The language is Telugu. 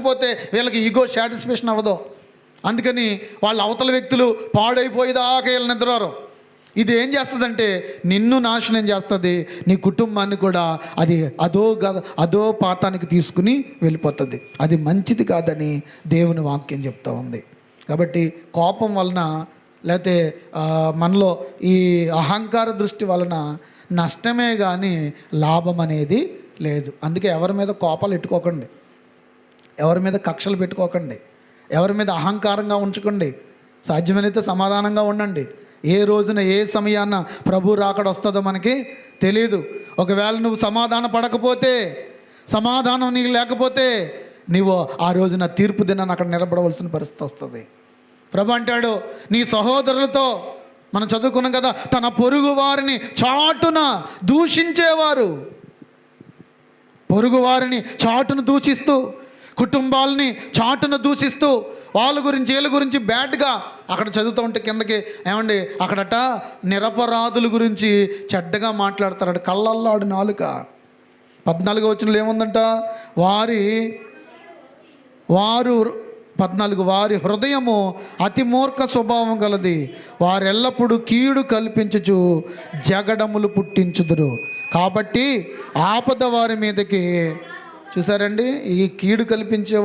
పోతే వీళ్ళకి ఈగో సాటిస్ఫాక్షన్ అవ్వదు. అందుకని వాళ్ళ అవతల వ్యక్తులు పాడైపోయేదాకా వీళ్ళు నిద్రవారు. ఇది ఏం చేస్తుందంటే నిన్ను నాశనం చేస్తుంది, నీ కుటుంబాన్ని కూడా అది అదో పాతానికి తీసుకుని వెళ్ళిపోతుంది. అది మంచిది కాదని దేవుని వాక్యం చెప్తా ఉంది. కాబట్టి కోపం వలన లేకపోతే మనలో ఈ అహంకార దృష్టి వలన నష్టమే కానీ లాభం అనేది లేదు. అందుకే ఎవరి మీద కోపాలు పెట్టుకోకండి, ఎవరి మీద కక్షలు పెట్టుకోకండి, ఎవరి మీద అహంకారంగా ఉంచుకోండి. సాధ్యమైనైతే సమాధానంగా ఉండండి. ఏ రోజున ఏ సమయాన ప్రభు రాకడ వస్తుందో మనకి తెలియదు. ఒకవేళ నువ్వు సమాధాన పడకపోతే, సమాధానం నీకు లేకపోతే నీవు ఆ రోజున తీర్పు దినాన్ని అక్కడ నిలబడవలసిన పరిస్థితి వస్తుంది. ప్రభు అంటాడు, నీ సహోదరులతో, మనం చదువుకున్నాం కదా, తన పొరుగు వారిని చాటున దూషించేవారు, పొరుగు వారిని చాటును దూషిస్తూ, కుటుంబాలని చాటును దూషిస్తూ, వాళ్ళ గురించి వీళ్ళ గురించి బ్యాడ్గా అక్కడ చదువుతూ ఉంటే కిందకి ఏమండి అక్కడట నిరపరాధుల గురించి చెడ్డగా మాట్లాడతారట. కళ్ళల్లాడు నాలుక. 14వ వచనంలో ఏముందంట, వారి హృదయము అతి మూర్ఖ స్వభావం గలది, వారెల్లప్పుడూ కీడు కల్పించుచు జగడములు పుట్టించుదురు. కాబట్టి ఆపద వారి మీదకి, చూసారండి, ఈ కీడు కల్పించే